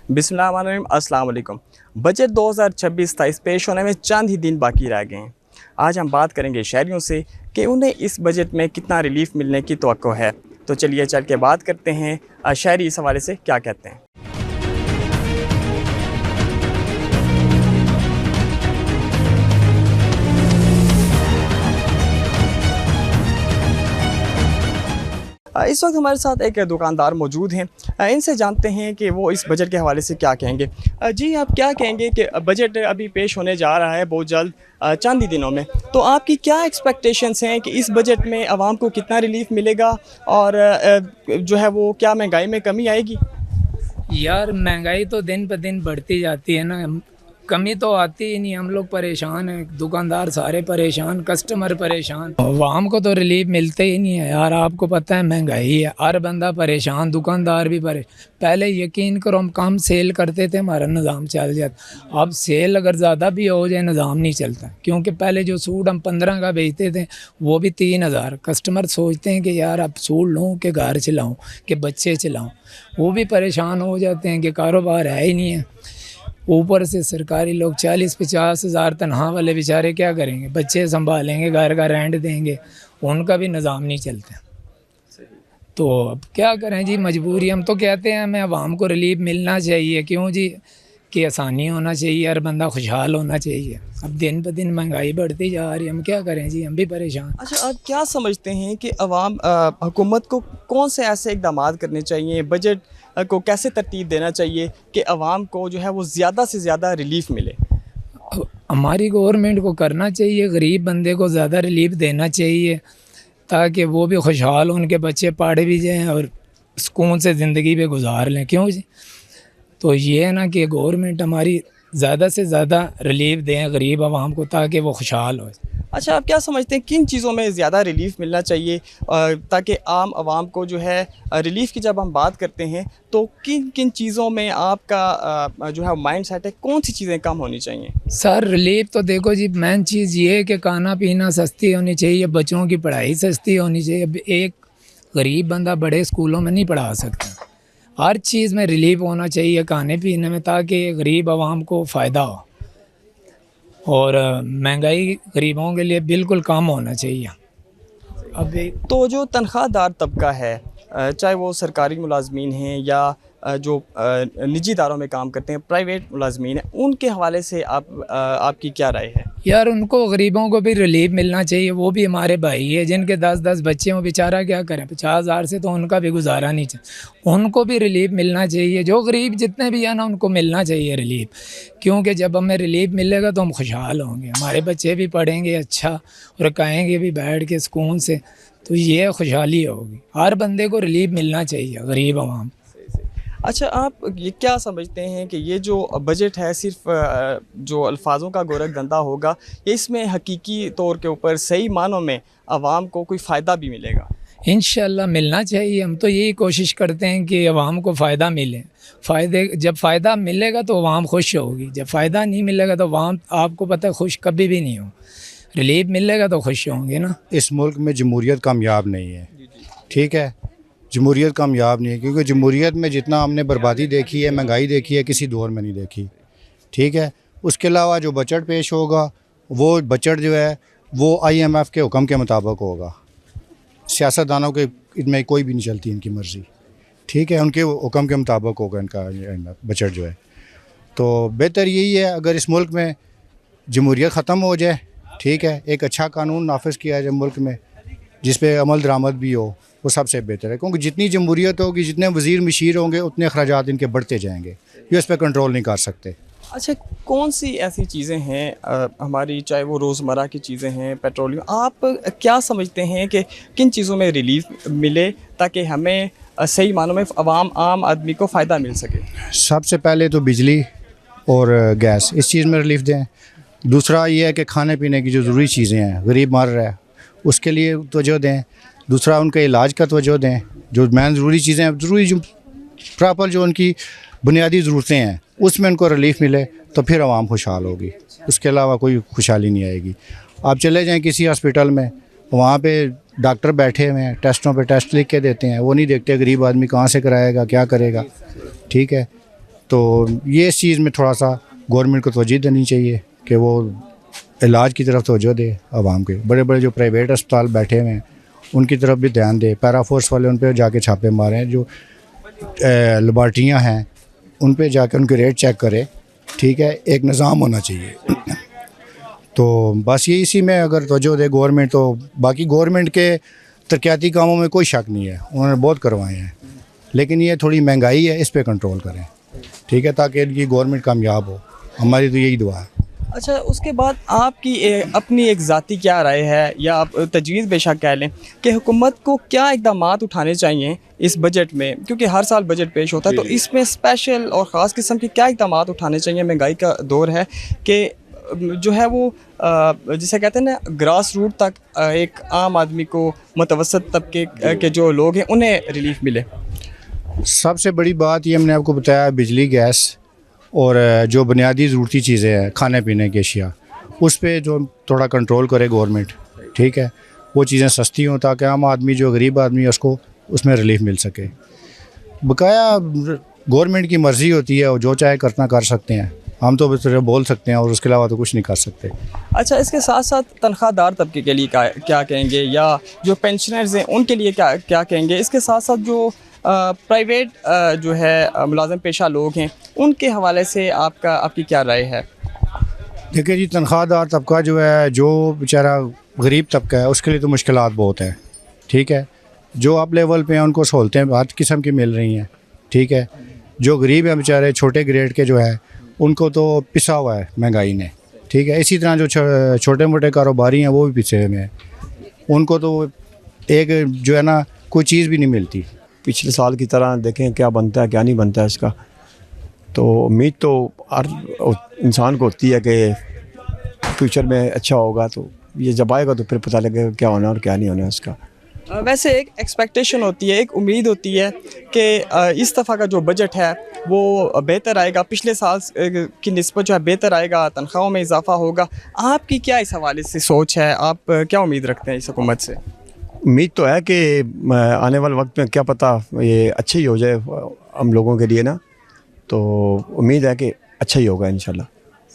बिस्मिल्लाहिर्रहमानिर्रहीम, अस्सलाम वालेकुम। बजट 2026-27 पेश होने में चंद ही दिन बाकी रह गए हैं। आज हम बात करेंगे शहरियों से कि उन्हें इस बजट में कितना रिलीफ मिलने की तवक्को है। तो चलिए चल के बात करते हैं शहरी इस हवाले से क्या कहते हैं। इस वक्त हमारे साथ एक दुकानदार मौजूद हैं। इनसे जानते हैं कि वो इस बजट के हवाले से क्या कहेंगे। जी, आप क्या कहेंगे कि बजट अभी पेश होने जा रहा है बहुत जल्द, चंद ही दिनों में, तो आपकी क्या एक्सपेक्टेशंस हैं कि इस बजट में आवाम को कितना रिलीफ मिलेगा और जो है वो क्या महंगाई में कमी आएगी? यार महंगाई तो दिन पर दिन बढ़ती जाती है ना, कमी तो आती ही नहीं। हम लोग परेशान हैं, दुकानदार सारे परेशान, कस्टमर परेशान, आवाम को तो रिलीफ मिलते ही नहीं है यार। आपको पता है महंगाई है, हर बंदा परेशान, दुकानदार भी परेशान। पहले यकीन करो हम कम सेल करते थे, हमारा निज़ाम चल जाता। अब सेल अगर ज़्यादा भी हो जाए निज़ाम नहीं चलता, क्योंकि पहले जो सूट हम 15 का बेचते थे वो भी 3000। कस्टमर सोचते हैं कि यार अब सूट लूँ कि घर चलाऊँ कि बच्चे चलाऊँ, वो भी परेशान हो जाते हैं कि कारोबार है ही नहीं है। ऊपर से सरकारी लोग 40-50 हज़ार तनख्वाह वाले बेचारे क्या करेंगे, बच्चे संभालेंगे, घर का रेंट देंगे, उनका भी निज़ाम नहीं चलता। तो अब क्या करें जी, मजबूरी। हम तो कहते हैं हमें आवाम को रिलीफ मिलना चाहिए, क्यों जी, कि आसानी होना चाहिए, हर बंदा खुशहाल होना चाहिए। अब दिन ब दिन महंगाई बढ़ती जा रही है, हम क्या करें जी, हम भी परेशान। अच्छा, आप क्या समझते हैं कि अवाम हुकूमत को कौन से ऐसे इक़दाम करने चाहिए, बजट को कैसे तरतीब देना चाहिए कि अवाम को जो है वो ज़्यादा से ज़्यादा रिलीफ मिले? हमारी गवर्नमेंट को करना चाहिए, गरीब बंदे को ज़्यादा रिलीफ देना चाहिए ताकि वो भी खुशहाल, उनके बच्चे पढ़ भी जाएँ और सुकून से ज़िंदगी भी गुजार लें। क्यों जी, तो ये है ना कि गवर्नमेंट हमारी ज़्यादा से ज़्यादा रिलीफ दें गरीब आवाम को ताकि वो खुशहाल हो। अच्छा, आप क्या समझते हैं किन चीज़ों में ज़्यादा रिलीफ मिलना चाहिए ताकि आम आवाम को जो है रिलीफ की जब हम बात करते हैं तो किन किन चीज़ों में आपका जो है माइंड सेट है, कौन सी चीज़ें कम होनी चाहिए? सर रिलीफ तो देखो जी, मेन चीज़ ये है कि खाना पीना सस्ती होनी चाहिए, बच्चों की पढ़ाई सस्ती होनी चाहिए। अब एक गरीब बंदा बड़े स्कूलों में नहीं पढ़ा सकता, हर चीज़ में रिलीफ होना चाहिए खाने पीने में, ताकि गरीब आवाम को फ़ायदा हो। और महंगाई गरीबों के लिए बिल्कुल कम होना चाहिए। अब तो जो तनख्वाहदार तबका है, चाहे वो सरकारी मुलाजमीन हैं या जो निजी इदारों में काम करते हैं, प्राइवेट मुलाजमीन हैं, उनके हवाले से आपकी क्या राय है? यार उनको गरीबों को भी रिलीफ मिलना चाहिए, वो भी हमारे भाई है जिनके 10-10 बच्चे हों, बेचारा क्या करें, 50 हज़ार से तो उनका भी गुजारा नहीं चाहिए, उनको भी रिलीफ मिलना चाहिए। जो गरीब जितने भी हैं ना, उनको मिलना चाहिए रिलीफ, क्योंकि जब हमें रिलीफ मिलेगा तो हम खुशहाल होंगे, हमारे बच्चे भी पढ़ेंगे अच्छा और कहेंगे भी बैठ के सुकून से, तो ये खुशहाली होगी। हर बंदे को रिलीफ मिलना चाहिए, गरीब आवाम। अच्छा, आप ये क्या समझते हैं कि ये जो बजट है सिर्फ जो अल्फाजों का गोरख धंधा होगा, या इसमें हकीकी तौर के ऊपर सही मानों में आवाम को कोई फ़ायदा भी मिलेगा? इंशाल्लाह मिलना चाहिए। हम तो यही कोशिश करते हैं कि आवाम को फ़ायदा मिले। जब फ़ायदा मिलेगा तो आवाम खुश होगी, जब फ़ायदा नहीं मिलेगा तो आवाम, आपको पता है, खुश कभी भी नहीं हो। रिलीफ मिलेगा तो खुश होंगे ना। इस मुल्क में जमहूरियत कामयाब नहीं है, ठीक है, जमहूरियत कामयाब नहीं है, क्योंकि जमहूरियत में जितना हमने बर्बादी देखी है, महंगाई देखी है, किसी दौर में नहीं देखी, ठीक है। उसके अलावा जो बजट पेश होगा, वो बजट जो है वो IMF के हुक्म के मुताबिक होगा। सियासतदानों के इनमें कोई भी नहीं चलती इनकी मर्ज़ी, ठीक है, उनके हुक्म के मुताबिक होगा इनका बजट जो है। तो बेहतर यही है अगर इस मुल्क में जमहूरियत ख़त्म हो जाए, ठीक है, एक अच्छा कानून नाफिज किया जाए मुल्क में जिस पे अमल दरामद भी हो, वो सबसे बेहतर है। क्योंकि जितनी जमहूरियत होगी, जितने वज़ीर मशीर होंगे, उतने अखराजात इनके बढ़ते जाएंगे, ये उस पर कंट्रोल नहीं कर सकते। अच्छा, कौन सी ऐसी चीज़ें हैं हमारी, चाहे वो रोज़मर्रा की चीज़ें हैं, पेट्रोलियम, आप क्या समझते हैं कि किन चीज़ों में रिलीफ मिले ताकि हमें सही मानों में आम आदमी को फ़ायदा मिल सके? सबसे पहले तो बिजली और गैस, इस चीज़ में रिलीफ दें। दूसरा ये है कि खाने पीने की जो ज़रूरी चीज़ें हैं, गरीब मर रहा है, उसके लिए तवज्जो दें। दूसरा उनके इलाज का तवज्जो दें, जो मेन ज़रूरी चीज़ें हैं, ज़रूरी जो प्रॉपर जो उनकी बुनियादी ज़रूरतें हैं, उसमें उनको रिलीफ मिले तो फिर आवाम खुशहाल होगी। उसके अलावा कोई खुशहाली नहीं आएगी। आप चले जाएं किसी हॉस्पिटल में, वहाँ पे डॉक्टर बैठे हुए हैं, टेस्टों पे टेस्ट लिख के देते हैं, वो नहीं देखते गरीब आदमी कहाँ से कराएगा, क्या करेगा, ठीक है। तो ये इस चीज़ में थोड़ा सा गवर्नमेंट को तवज्जो देनी चाहिए कि वो इलाज की तरफ तवज्जो दे आवाम के। बड़े बड़े जो प्राइवेट अस्पताल बैठे हुए हैं उनकी तरफ भी ध्यान दे। पैरा फोर्स वाले उन पर जाके छापे मारें। जो लेबॉर्ट्रियाँ हैं उन पे जाकर उनके रेट चेक करे। ठीक है, एक निज़ाम होना चाहिए। तो बस ये इसी में अगर तवज्जो दे गवर्नमेंट, तो बाकी गवर्नमेंट के तरक्याती कामों में कोई शक नहीं है, उन्होंने बहुत करवाए हैं, लेकिन ये थोड़ी महंगाई है, इस पे कंट्रोल करें। ठीक है, ताकि इनकी गवर्नमेंट कामयाब हो। हमारी तो यही दुआ है। अच्छा, उसके बाद आपकी अपनी एक ज़ाती क्या राय है या आप तजवीज़ बेशक कह लें कि हुकूमत को क्या इक़दामात उठाने चाहिए इस बजट में, क्योंकि हर साल बजट पेश होता है, तो इसमें स्पेशल और ख़ास किस्म के क्या इक़दामात उठाने चाहिए? महंगाई का दौर है कि जो है वो जिसे कहते हैं ना ग्रास रूट तक एक आम आदमी को, मुतवसत तबके के जो लोग हैं उन्हें रिलीफ मिले। सबसे बड़ी बात ये हमने आपको बताया, बिजली, गैस और जो बुनियादी ज़रूरती चीज़ें हैं, खाने पीने की अशिया, उस पे जो थोड़ा कंट्रोल करे गवर्नमेंट। ठीक है, वो चीज़ें सस्ती हों ताकि आम आदमी, जो गरीब आदमी है, उसको उसमें रिलीफ मिल सके। बकाया गवर्नमेंट की मर्ज़ी होती है, वो जो चाहे करना कर सकते हैं, हम तो बस बोल सकते हैं और उसके अलावा तो कुछ नहीं कर सकते। अच्छा, इसके साथ साथ तनख्वाहदार तबके के लिए क्या कहेंगे, या जो पेंशनर्स हैं उनके लिए क्या कहेंगे? इसके साथ साथ जो प्राइवेट जो है मुलाजिम पेशा लोग हैं उनके हवाले से आपकी क्या राय है? देखिए जी, तनख्वाहदार तबका जो है, जो बेचारा गरीब तबका है, उसके लिए तो मुश्किलात बहुत हैं। ठीक है, जो अप लेवल पे हैं उनको सहूलतें हर किस्म की मिल रही हैं। ठीक है, जो गरीब हैं बेचारे, छोटे ग्रेड के जो है, उनको तो पिसा हुआ है महंगाई ने। ठीक है, इसी तरह जो छोटे मोटे कारोबारी हैं वो भी पिछे में हैं, उनको तो एक जो है ना कोई चीज़ भी नहीं मिलती। पिछले साल की तरह देखें क्या बनता है क्या नहीं बनता है इसका। तो उम्मीद तो हर इंसान को होती है कि फ्यूचर में अच्छा होगा, तो ये जब आएगा तो फिर पता लगेगा क्या होना और क्या नहीं होना इसका। वैसे एक एक्सपेक्टेशन होती है, एक उम्मीद होती है कि इस दफ़ा का जो बजट है वो बेहतर आएगा, पिछले साल की निस्बत जो है बेहतर आएगा, तनख्वाहों में इजाफा होगा। आपकी क्या इस हवाले से सोच है? आप क्या उम्मीद रखते हैं इस हुकूमत से? उम्मीद तो है कि आने वाले वक्त में क्या पता ये अच्छा ही हो जाए हम लोगों के लिए ना, तो उम्मीद है कि अच्छा ही होगा इंशाल्लाह।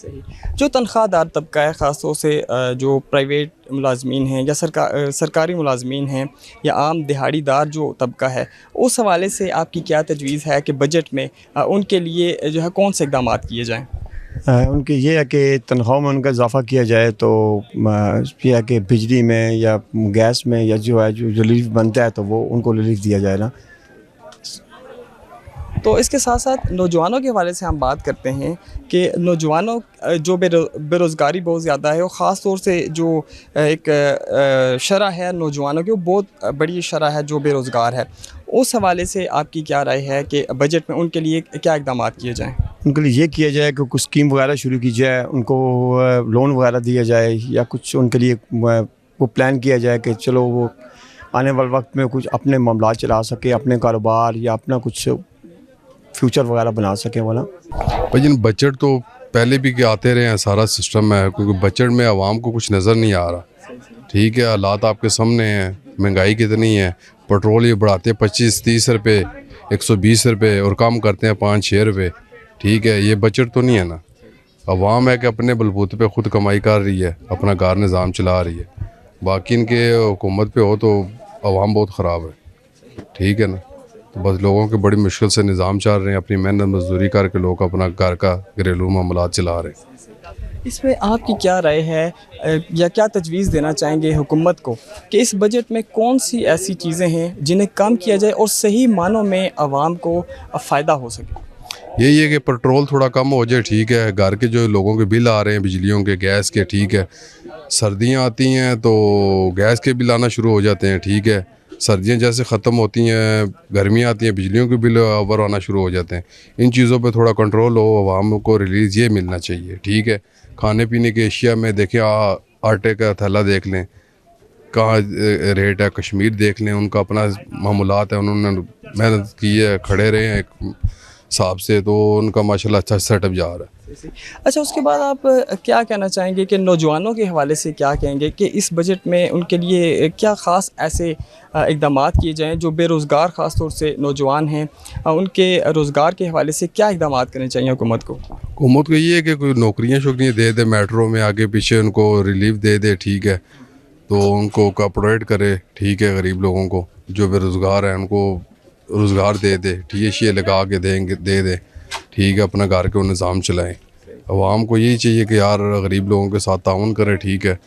सही। जो तनख्वाहदार तबका है, ख़ास तौर से जो प्राइवेट मुलाजमीन हैं या सरकारी मुलाजमीन हैं या आम दिहाड़ीदार जो तबका है, उस हवाले से आपकी क्या तजवीज़ है कि बजट में उनके लिए जो है कौन से इक़दाम किए जाएँ? उनकी ये है कि तनख्वाह में उनका इजाफ़ा किया जाए, तो ये है कि बिजली में या गैस में या जो है जो रिलीफ बनता है तो वो उनको रिलीफ दिया जाए ना। तो इसके साथ साथ नौजवानों के हवाले से हम बात करते हैं कि नौजवानों जो बेरोज़गारी बहुत ज़्यादा है, और ख़ास तौर से जो एक शरह है नौजवानों की, वो बहुत बड़ी शरह है जो बेरोज़गार है। उस हवाले से आपकी क्या राय है कि बजट में उनके लिए क्या इक़दाम किए जाएँ? उनके लिए ये किया जाए कि कुछ स्कीम वगैरह शुरू की जाए, उनको लोन वगैरह दिया जाए, या कुछ उनके लिए वो प्लान किया जाए कि चलो वो आने वाले वक्त में कुछ अपने मामला चला सके, अपने कारोबार या अपना कुछ फ्यूचर वगैरह बना सके वाला। भाई बजट तो पहले भी के आते रहे हैं, सारा सिस्टम है, क्योंकि बजट में आवाम को कुछ नज़र नहीं आ रहा। ठीक है, हालात आपके सामने हैं, महंगाई कितनी है, पेट्रोल ये बढ़ाते हैं 25-30 रुपये, 120 रुपये, और कम करते हैं 5-6 रुपये। ठीक है, ये बजट तो नहीं है ना। अवाम है कि अपने बलबूते पे ख़ुद कमाई कर रही है, अपना घर निज़ाम चला रही है। बाकी इनके हुकूमत पे हो तो अवाम बहुत ख़राब है। ठीक है ना, तो बस लोगों के बड़ी मुश्किल से निज़ाम चल रहे हैं, अपनी मेहनत मजदूरी करके लोग अपना घर का घरेलू मामला चला रहे हैं। इसमें आपकी क्या राय है या क्या तजवीज़ देना चाहेंगे हुकूमत को कि इस बजट में कौन सी ऐसी चीज़ें हैं जिन्हें कम किया जाए और सही मानों में आवाम को फ़ायदा हो सके? यही है कि पेट्रोल थोड़ा कम हो जाए। ठीक है, घर के जो लोगों के बिल आ रहे हैं, बिजलियों के, गैस के, ठीक है, सर्दियाँ आती हैं तो गैस के बिल आना शुरू हो जाते हैं। ठीक है, सर्दियाँ जैसे ख़त्म होती हैं, गर्मियाँ आती हैं, बिजलियों के बिल ओवर आना शुरू हो जाते हैं। इन चीज़ों पे थोड़ा कंट्रोल हो, आवाम को रिलीज़ ये मिलना चाहिए। ठीक है, खाने पीने के अशिया में देखें, आटे का थैला देख लें कहाँ रेट है, कश्मीर देख लें, उनका अपना मामूलात है, उन्होंने मेहनत की है, खड़े रहे हैं एक हिसाब से, तो उनका माशाल्लाह अच्छा सेटअप जा रहा है। अच्छा, उसके बाद आप क्या कहना चाहेंगे कि नौजवानों के हवाले से क्या कहेंगे कि इस बजट में उनके लिए क्या ख़ास ऐसे इक़दामात किए जाएँ जो बेरोज़गार ख़ास तौर से नौजवान हैं, उनके रोज़गार के हवाले से क्या इक़दामात करने चाहिए हुकूमत को? हुकूमत को ये है कि कोई नौकरियाँ शोकरियाँ दे दे, मेट्रो में आगे पीछे उनको रिलीफ दे दे, ठीक है, तो उनको कॉपरेट करे, ठीक है, गरीब लोगों को जो बेरोज़गार हैं उनको रोज़गार दे दे, टीए लगा के देंगे दे दे, ठीक है, अपना घर के निज़ाम चलाएं। अवाम को यही चाहिए कि यार गरीब लोगों के साथ ताउन करें, ठीक है,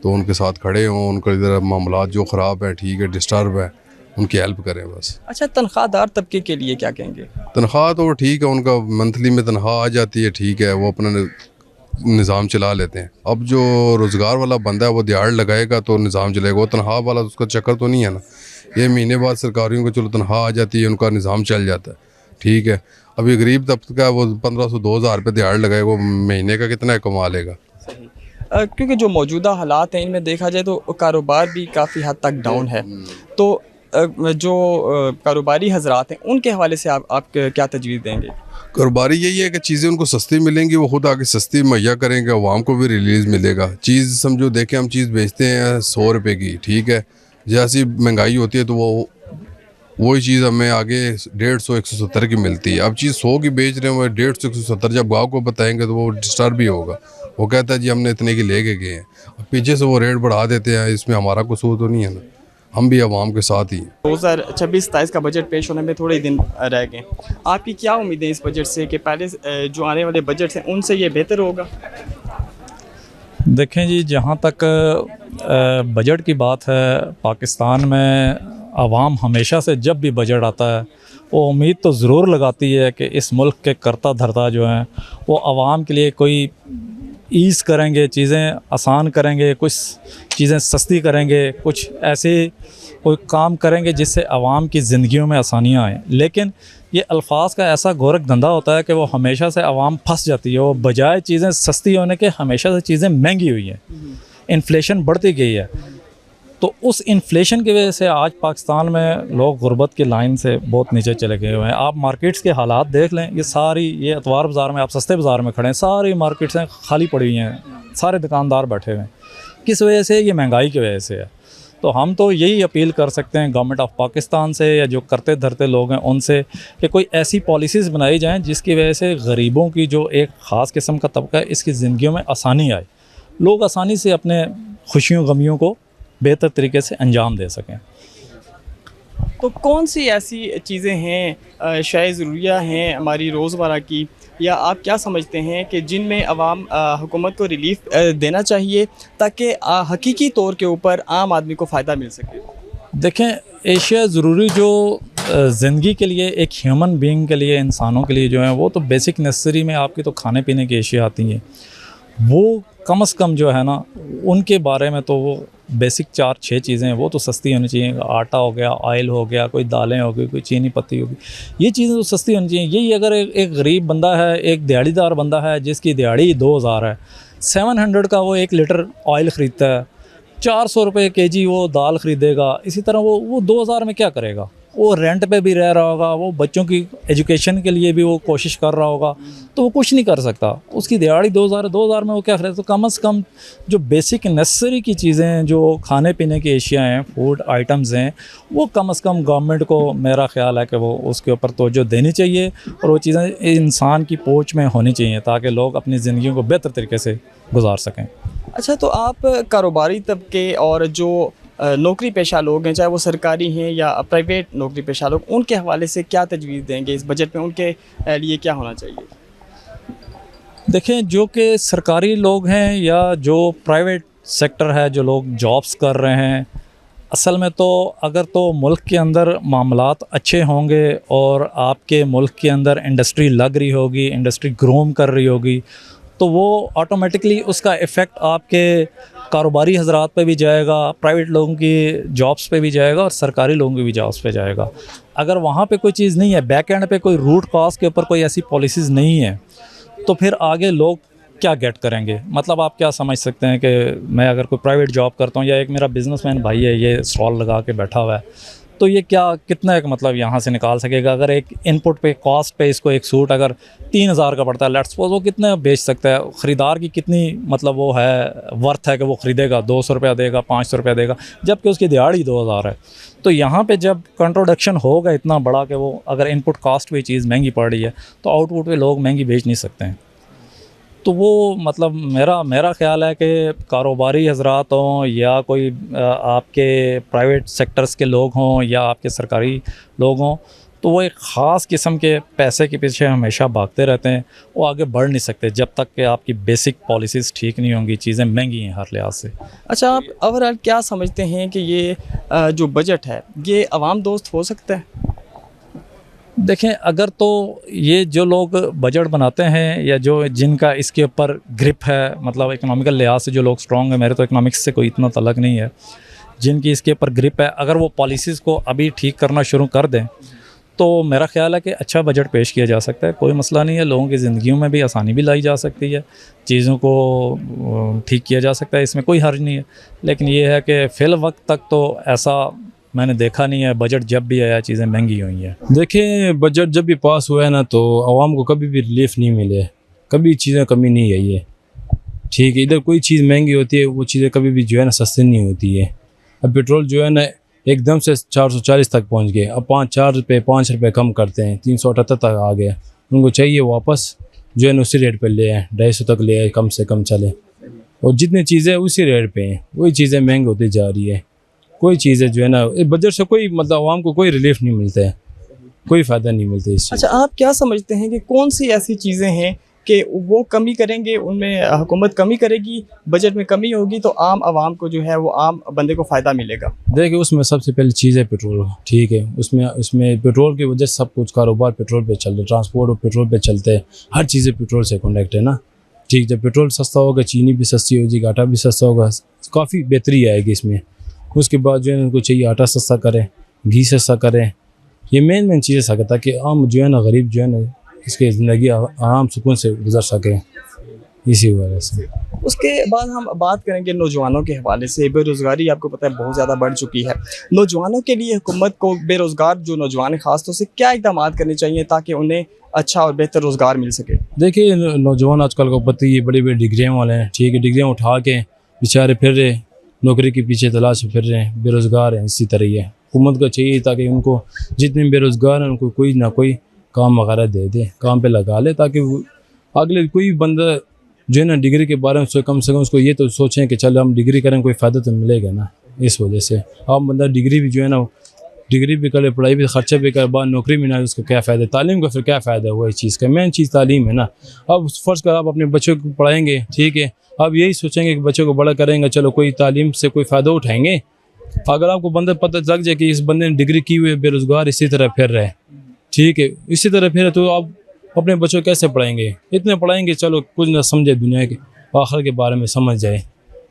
तो उनके साथ खड़े हों, उनके इधर मामलात जो ख़राब हैं, ठीक है, डिस्टर्ब है, उनकी हेल्प करें बस। अच्छा, तनख्वाहदार तबके के लिए क्या कहेंगे? तनख्वाह तो ठीक है, उनका मंथली में तनख्वाह आ जाती है, ठीक है, वो अपना निज़ाम चला लेते हैं। अब जो रोज़गार वाला बंदा है वो दिहाड़ लगाएगा तो निज़ाम चलेगा, वो तनख्वाह वाला उसका चक्कर तो नहीं है ना। ये महीने बाद सरकारियों को चलो तनख्वाह आ जाती है, उनका निज़ाम चल जाता है, ठीक है। अभी गरीब तबका वो 1500-2000 रुपये दिहाड़ लगाएगा, वो महीने का कितना कमा लेगा? क्योंकि जो मौजूदा हालात हैं इनमें देखा जाए तो कारोबार भी काफ़ी हद तक डाउन है, तो जो कारोबारी हजरात हैं उनके हवाले से आप क्या तजवीज़ देंगे? कारोबारी यही है कि चीज़ें उनको सस्ती मिलेंगी, वो खुद आके सस्ती मुहैया करेंगे, अवाम को भी रिलीज़ मिलेगा। चीज़ समझो, देखें हम चीज़ बेचते हैं 100 रुपये की, ठीक है, जैसी महंगाई होती है तो वही चीज़ हमें आगे 150-170 की मिलती है। अब चीज़ 100 की बेच रहे हैं, वो 150-170 जब गाँव को बताएंगे तो वो डिस्टर्ब भी होगा, वो कहता है जी हमने इतने की लेके गए हैं, अब पीछे से वो रेट बढ़ा देते हैं, इसमें हमारा कसूर तो नहीं है ना, हम भी आवाम के साथ ही हैं। 2026-27 का बजट पेश होने में थोड़े दिन रह गए, आपकी क्या उम्मीदें इस बजट से कि पहले जो आने वाले बजट हैं उनसे ये बेहतर होगा? देखें जी, जहाँ तक बजट की बात है, पाकिस्तान में आवाम हमेशा से जब भी बजट आता है वो उम्मीद तो ज़रूर लगाती है कि इस मुल्क के करता धरता जो हैं वो आवाम के लिए कोई ईज़ करेंगे, चीज़ें आसान करेंगे, कुछ चीज़ें सस्ती करेंगे, कुछ ऐसे कोई काम करेंगे जिससे आवाम की ज़िंदगियों में आसानियाँ आएँ। लेकिन ये अल्फाज का ऐसा गोरख धंधा होता है कि वो हमेशा से आवाम फंस जाती है, वो बजाय चीज़ें सस्ती होने के हमेशा से चीज़ें महंगी हुई हैं, इन्फ्लेशन बढ़ती गई है। तो उस इन्फ्लेशन की वजह से आज पाकिस्तान में लोग गुर्बत की लाइन से बहुत नीचे चले गए हुए हैं। आप मार्केट्स के हालात देख लें, ये अतवार बाज़ार में, आप सस्ते बाज़ार में खड़े हैं, सारी मार्केट्स हैं खाली पड़ी हुई हैं, सारे दुकानदार बैठे हुए हैं। किस वजह से? ये महंगाई की वजह से है। तो हम तो यही अपील कर सकते हैं गवर्नमेंट ऑफ पाकिस्तान से या जो करते धरते लोग हैं उनसे कि कोई ऐसी पॉलिसीज़ बनाई जाएँ जिसकी वजह से गरीबों की जो एक ख़ास किस्म का तबका है इसकी ज़िंदगियों में आसानी आए, लोग आसानी से अपने खुशियों गमियों को बेहतर तरीके से अंजाम दे सकें। तो कौन सी ऐसी चीज़ें हैं, शायद ज़रूरिया हैं हमारी रोज़मर्रा की, या आप क्या समझते हैं कि जिनमें अवाम हुकूमत को रिलीफ देना चाहिए ताकि हकीकी तौर के ऊपर आम आदमी को फ़ायदा मिल सके? देखें, एशिया ज़रूरी जो ज़िंदगी के लिए, एक ह्यूमन बीइंग के लिए, इंसानों के लिए जो है वो तो बेसिक नेसेसरी में आपकी तो खाने पीने की एशिया आती हैं, वो कम से कम जो है ना उनके बारे में तो वो बेसिक 4-6 चीज़ें हैं वो तो सस्ती होनी चाहिए। आटा हो गया, ऑयल हो गया, कोई दालें हो गई, कोई चीनी पत्ती होगी, ये चीज़ें तो सस्ती होनी चाहिए। यही अगर एक गरीब बंदा है, एक दिहाड़ीदार बंदा है जिसकी दिहाड़ी 2000 है, 700 का वो 1 लीटर ऑयल ख़रीदता है, 400 रुपये केजी वो दाल ख़रीदेगा, इसी तरह वो 2000 में क्या करेगा? वो रेंट पे भी रह रहा होगा, वो बच्चों की एजुकेशन के लिए भी वो कोशिश कर रहा होगा, तो वो कुछ नहीं कर सकता। उसकी दिहाड़ी 2000 में वो क्या खरीदे? तो कम से कम जो बेसिक नेसेसरी की चीज़ें हैं, जो खाने पीने की एशिया हैं, फूड आइटम्स हैं, वो कम से कम गवर्नमेंट को मेरा ख्याल है कि वो उसके ऊपर तवज्जो देनी चाहिए और वो चीज़ें इंसान की पहुँच में होनी चाहिए ताकि लोग अपनी ज़िंदगी को बेहतर तरीके से गुजार सकें। अच्छा, तो आप कारोबारी तबके और जो नौकरी पेशा लोग हैं, चाहे वो सरकारी हैं या प्राइवेट नौकरी पेशा लोग, उनके हवाले से क्या तजवीज़ देंगे इस बजट में? उनके लिए क्या होना चाहिए? देखें, जो कि सरकारी लोग हैं या जो प्राइवेट सेक्टर है, जो लोग जॉब्स कर रहे हैं, असल में तो अगर तो मुल्क के अंदर मामलात अच्छे होंगे और आपके मुल्क के अंदर इंडस्ट्री लग रही होगी, इंडस्ट्री ग्रोम कर रही होगी, तो वो ऑटोमेटिकली उसका इफ़ेक्ट आपके कारोबारी हजरात पे भी जाएगा, प्राइवेट लोगों की जॉब्स पे भी जाएगा और सरकारी लोगों की भी जॉब्स पे जाएगा। अगर वहाँ पे कोई चीज़ नहीं है, बैक एंड पे कोई रूट कॉज के ऊपर कोई ऐसी पॉलिसीज़ नहीं है, तो फिर आगे लोग क्या गेट करेंगे? मतलब आप क्या समझ सकते हैं कि मैं अगर कोई प्राइवेट जॉब करता हूँ या एक मेरा बिजनेसमैन भाई है, ये स्टॉल लगा के बैठा हुआ है, तो ये क्या कितना एक मतलब यहाँ से निकाल सकेगा? अगर एक इनपुट पे कॉस्ट पे इसको एक सूट अगर 3,000 का पड़ता है, लेट्स सपोज वो कितना बेच सकता है? ख़रीदार की कितनी मतलब वो है वर्थ है कि वो ख़रीदेगा? 200 रुपया देगा, 500 रुपया देगा, जबकि उसकी दिहाड़ी 2,000 है। तो यहाँ पे जब कंट्रोडक्शन होगा इतना बड़ा कि वो अगर इनपुट कॉस्ट पे चीज़ महंगी पड़ रही है तो आउटपुट पे लोग महंगी बेच नहीं सकते हैं। तो वो मतलब मेरा ख़्याल है कि कारोबारी हजरात हों या कोई आपके प्राइवेट सेक्टर्स के लोग हों या आपके सरकारी लोग हों, तो वो एक ख़ास किस्म के पैसे के पीछे हमेशा भागते रहते हैं। वो आगे बढ़ नहीं सकते जब तक कि आपकी बेसिक पॉलिसीज़ ठीक नहीं होंगी। चीज़ें महंगी हैं हर लिहाज से। अच्छा, आप ओवरऑल क्या समझते हैं कि ये जो बजट है ये अवाम दोस्त हो सकता है? देखें, अगर तो ये जो लोग बजट बनाते हैं या जो जिनका इसके ऊपर ग्रिप है, मतलब इकोनॉमिकल लिहाज से जो लोग स्ट्रॉन्ग है, मेरे तो इकोनॉमिक्स से कोई इतना तलक नहीं है, जिनकी इसके ऊपर ग्रिप है, अगर वो पॉलिसीज़ को अभी ठीक करना शुरू कर दें तो मेरा ख़्याल है कि अच्छा बजट पेश किया जा सकता है। कोई मसला नहीं है, लोगों की ज़िंदगियों में भी आसानी भी लाई जा सकती है, चीज़ों को ठीक किया जा सकता है, इसमें कोई हर्ज नहीं है। लेकिन ये है कि फ़िल वक्त तक तो ऐसा मैंने देखा नहीं है। बजट जब भी आया चीज़ें महंगी हुई हैं। देखिए, बजट जब भी पास हुआ है ना तो आवाम को कभी भी रिलीफ नहीं मिले, कभी चीज़ें कमी नहीं आई है। ठीक है, इधर कोई चीज़ महंगी होती है, वो चीज़ें कभी भी जो है ना सस्ती नहीं होती है। अब पेट्रोल जो है ना एकदम से 440 तक पहुंच गए, अब 5 रुपये कम करते हैं, 378 तक आ गए। उनको चाहिए वापस जो है ना उसी रेट पर ले आए, 250 तक ले आए, कम से कम चले। और जितनी चीज़ें उसी रेट पे हैं, वही चीज़ें महंगी होती जा रही है। कोई चीज़ें जो है ना बजट से कोई मतलब आवाम को कोई रिलीफ नहीं मिलता है, कोई फ़ायदा नहीं मिलता इस चीज़। अच्छा, आप क्या समझते हैं कि कौन सी ऐसी चीज़ें हैं कि वो कमी करेंगे, उनमें हुकूमत कमी करेगी, बजट में कमी होगी तो आम आवाम को जो है वो आम बंदे को फ़ायदा मिलेगा? देखिए, उसमें सबसे पहली चीज़ है पेट्रोल। ठीक है, उसमें पेट्रोल की वजह से सब कुछ कारोबार पेट्रोल पे चल रहा है, ट्रांसपोर्ट पेट्रोल पे चलते हैं, हर चीज़ें पेट्रोल से कनेक्ट है ना। ठीक, जब पेट्रोल सस्ता होगा चीनी भी सस्ती हो जाएगी, आटा भी सस्ता होगा, काफ़ी बेहतरी आएगी इसमें। उसके बाद जो है उनको चाहिए आटा सस्ता करें, घी सस्ता करें, ये मेन चीज़ें सकता ताकि आम जो है ना गरीब जो है ना इसकी ज़िंदगी आराम सुकून से गुजर सके, इसी वजह से। उसके बाद हम बात करेंगे नौजवानों के हवाले से। बेरोज़गारी आपको पता है बहुत ज़्यादा बढ़ चुकी है। नौजवानों के लिए हुकूमत को बेरोज़गार जो नौजवान हैं ख़ास तौर से क्या इक़दाम करने चाहिए ताकि उन्हें अच्छा और बेहतर रोज़गार मिल सके? देखिए, नौजवान आजकल को पता ही है, बड़ी बड़ी डिग्रियाँ वाले हैं। ठीक है, डिग्रियाँ उठा के बेचारे फिर रहे, नौकरी के पीछे तलाश फिर रहे हैं, बेरोज़गार हैं। इसी तरह ही है, हुकूमत को चाहिए ताकि उनको जितने बेरोज़गार हैं उनको कोई ना कोई काम वगैरह दे दे, काम पे लगा ले, ताकि अगले कोई बंदा जो है ना डिग्री के बारे में कम से कम उसको ये तो सोचें कि चलो हम डिग्री करें, कोई फ़ायदा तो मिलेगा ना। इस वजह से अब बंदा डिग्री भी जो है ना डिग्री भी करे, पढ़ाई भी, खर्चा भी करे, बाद नौकरी भी ना, उसका क्या फ़ायदा? तालीम का फिर क्या फ़ायदा हुआ इस चीज़ का? मेन चीज़ तालीम है ना। अब फ़र्ज़ कर आप अपने बच्चों को पढ़ाएंगे, ठीक है, अब यही सोचेंगे कि बच्चों को बड़ा करेंगे, चलो कोई तालीम से कोई फ़ायदा उठाएंगे। अगर आपको बंदा पता लग जाए कि इस बंदे ने डिग्री की हुई है, बेरोज़गार इसी तरह फिर रहे, ठीक है, इसी तरह फिर तो आप अपने बच्चों को कैसे पढ़ाएंगे? इतने पढ़ाएंगे चलो कुछ ना समझे, दुनिया के आखिर के बारे में समझ जाए,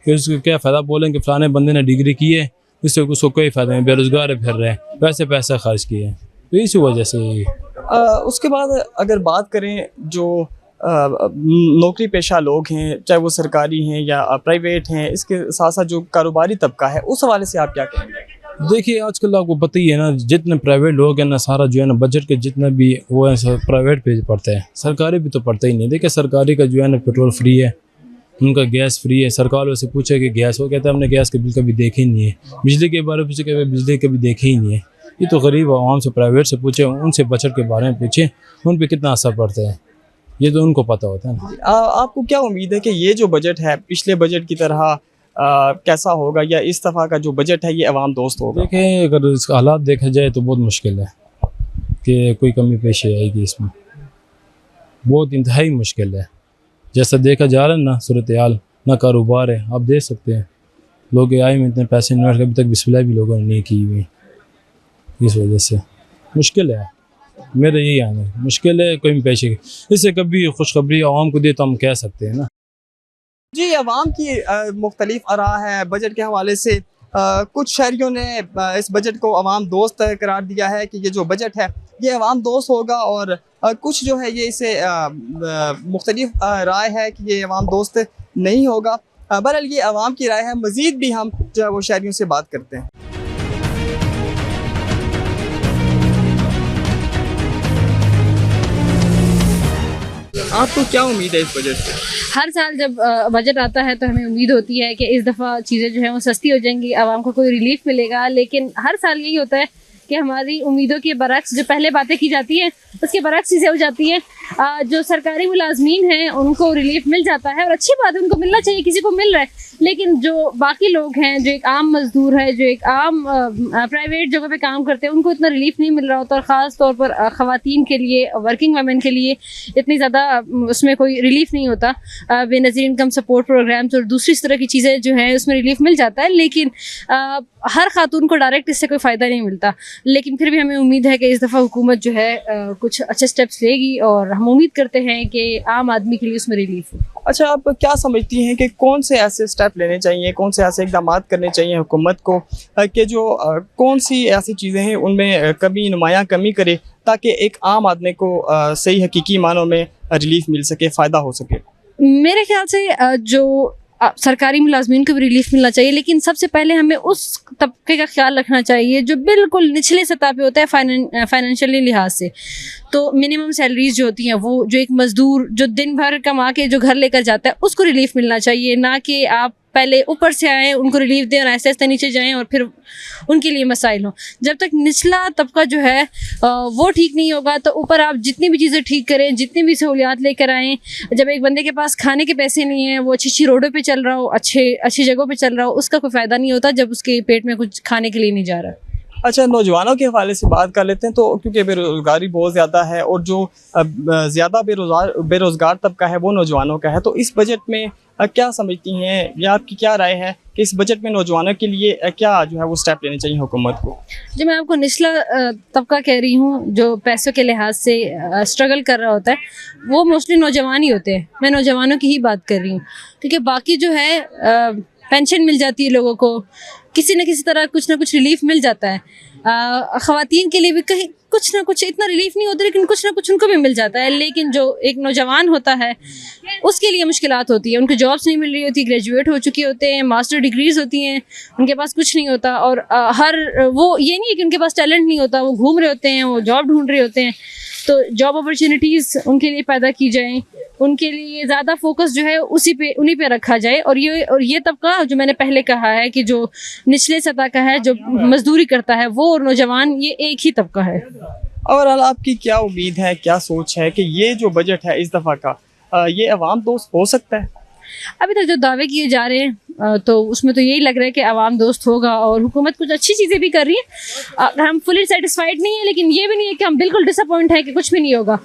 फिर उसको क्या फ़ायदा? बोलेंगे फलाने बंदे ने डिग्री की है, इससे उसको कोई फ़ायदा नहीं, बेरोज़गार है, फिर रहे, वैसे पैसा खर्च किए, तो इसी वजह से। उसके बाद अगर बात करें जो नौकरी पेशा लोग हैं, चाहे वो सरकारी हैं या प्राइवेट हैं, इसके साथ साथ जो कारोबारी तबका है, उस हवाले से आप क्या कहेंगे? देखिए, आजकल आपको पता ही है ना, जितने प्राइवेट लोग हैं ना, सारा जो है ना बजट के जितना भी वो है सब प्राइवेट पे पड़ता है, सरकारी भी तो पड़ता ही नहीं। देखिए, सरकारी का जो है ना पेट्रोल फ्री है, उनका गैस फ्री है। सरकार वाले से पूछे कि गैस, वो कहता है हमने गैस के बिल कभी देखे ही नहीं है। बिजली के बारे में पूछे कि बिजली कभी देखे ही नहीं है। ये तो गरीब आवाम से प्राइवेट से पूछे, उनसे बजट के बारे में पूछे, उन पर कितना असर पड़ता है, ये तो उनको पता होता है ना। आपको क्या उम्मीद है कि ये जो बजट है पिछले बजट की तरह कैसा होगा, या इस दफ़ा का जो बजट है ये अवाम दोस्त होगा? देखिए, अगर इसका हालात देखा जाए तो बहुत मुश्किल है कि कोई कमी पेश आएगी इसमें, बहुत इंतहाई मुश्किल है। जैसा देखा जा रहा है ना सूरत हाल, ना कारोबार है, आप देख सकते हैं लोग आए में इतने पैसे इन्वेस्ट अभी तक बिस्मिल्लाह भी लोगों ने नहीं की हुई, इस वजह से मुश्किल है। मेरा यही आना है, मुश्किल है कोई पेश। इससे कभी खुशखबरी आवाम को दे तो हम कह सकते हैं ना। जी, अवाम की मुख्तलिफ आरा है बजट के हवाले से। कुछ शहरियों ने इस बजट को अवाम दोस्त करार दिया है कि ये जो बजट है ये अवाम दोस्त होगा, और कुछ जो है ये इसे मुख्तलिफ राय है कि ये अवाम दोस्त नहीं होगा। बहरहाल ये अवाम की राय है। मज़ीद भी हम जो है वो शहरियों से बात करते हैं। आपको क्या उम्मीद है इस बजट से? हर साल जब बजट आता है तो हमें उम्मीद होती है कि इस दफ़ा चीज़ें जो हैं वो सस्ती हो जाएंगी, आवाम को कोई रिलीफ मिलेगा, लेकिन हर साल यही होता है कि हमारी उम्मीदों के बरक्स जो पहले बातें की जाती हैं उसके बरक्स चीज़ें हो जाती हैं। जो सरकारी मुलाजमीन हैं उनको रिलीफ मिल जाता है और अच्छी बात है, उनको मिलना चाहिए, किसी को मिल रहा है, लेकिन जो बाकी लोग हैं, जो एक आम मजदूर है, जो एक आम प्राइवेट जगह पे काम करते हैं, उनको इतना रिलीफ नहीं मिल रहा होता। और ख़ास तौर पर ख़वातीन के लिए, वर्किंग वमेन के लिए इतनी ज़्यादा उसमें कोई रिलीफ नहीं होता। बेनज़ीर इनकम सपोर्ट प्रोग्राम्स और दूसरी तरह की चीज़ें जो हैं उसमें रिलीफ मिल जाता है, लेकिन हर खातून को डायरेक्ट इससे कोई फ़ायदा नहीं मिलता। लेकिन फिर भी हमें उम्मीद है कि इस दफ़ा हुकूमत जो है कुछ अच्छे स्टेप्स लेगी और हम उम्मीद करते हैं कि आम आदमी के लिए उसमें रिलीफ हो। अच्छा, आप क्या समझती हैं कि कौन से ऐसे स्टेप लेने चाहिए, कौन से ऐसे इकदाम करने चाहिए हुकूमत को कि जो कौन सी ऐसी चीज़ें हैं उनमें कमी नुमायाँ कमी करे ताकि एक आम आदमी को सही हकीकी मानों में रिलीफ मिल सके, फ़ायदा हो सके? मेरे ख्याल से जो सरकारी मुलाजमीन को भी रिलीफ मिलना चाहिए, लेकिन सबसे पहले हमें उस तबके का ख्याल रखना चाहिए जो बिल्कुल निचले सतह पे होता है फाइनेंशियली लिहाज से। तो मिनिमम सैलरीज जो होती हैं, वो जो एक मज़दूर जो दिन भर कमा के जो घर लेकर जाता है उसको रिलीफ मिलना चाहिए, ना कि आप पहले ऊपर से आए उनको रिलीफ दें और ऐसे ऐसे नीचे जाएं और फिर उनके लिए मसाइल हों। जब तक निचला तबका जो है वो ठीक नहीं होगा तो ऊपर आप जितनी भी चीज़ें ठीक करें, जितनी भी सहूलियात लेकर आएँ, जब एक बंदे के पास खाने के पैसे नहीं हैं, वो अच्छी अच्छी रोडों पे चल रहा हो, अच्छी जगहों पे चल रहा हो, उसका कोई फ़ायदा नहीं होता जब उसके पेट में कुछ खाने के लिए नहीं जा रहा। अच्छा, नौजवानों के हवाले से बात कर लेते हैं। तो क्योंकि बेरोज़गारी बहुत ज़्यादा है और जो ज़्यादा बेरोज़गार तबका है वो नौजवानों का है, तो इस बजट में क्या समझती हैं या आपकी क्या राय है कि इस बजट में नौजवानों के लिए क्या जो है वो स्टेप लेने चाहिए हुकूमत को? जो मैं आपको निचला तबका कह रही हूँ, जो पैसों के लिहाज से स्ट्रगल कर रहा होता है, वो मोस्टली नौजवान ही होते हैं। मैं नौजवानों की ही बात कर रही हूँ, क्योंकि बाकी जो है पेंशन मिल जाती है लोगों को, किसी न किसी तरह कुछ ना कुछ रिलीफ मिल जाता है। ख़वातीन के लिए भी कहीं कुछ ना कुछ, इतना रिलीफ नहीं होता लेकिन कुछ ना कुछ उनको भी मिल जाता है। लेकिन जो एक नौजवान होता है उसके लिए मुश्किलात होती है, उनको जॉब्स नहीं मिल रही होती, ग्रेजुएट हो चुके होते हैं, मास्टर डिग्रीज होती हैं, उनके पास कुछ नहीं होता। और वो ये नहीं है कि उनके पास टैलेंट नहीं होता, वो घूम रहे होते हैं, वो जॉब ढूंढ रहे होते हैं। तो जॉब अपॉर्चुनिटीज़ उनके लिए पैदा की जाएँ, उनके लिए ज़्यादा फोकस जो है उन्हीं पे रखा जाए। और ये तबका जो मैंने पहले कहा है कि जो निचले सतह का है, जो मजदूरी करता है, वो और नौजवान, ये एक ही तबका है। और आपकी क्या उम्मीद है, क्या सोच है कि ये जो बजट है इस दफ़ा का ये अवाम दोस्त हो सकता है? अभी तक जो दावे किए जा रहे हैं तो उसमें तो यही लग रहा है कि आवाम दोस्त होगा और हुकूमत कुछ अच्छी चीज़ें भी कर रही है। हम फुली सेटिस्फाइड नहीं है, लेकिन ये भी नहीं है कि हम बिल्कुल डिसअपॉइंट है कि कुछ भी नहीं होगा,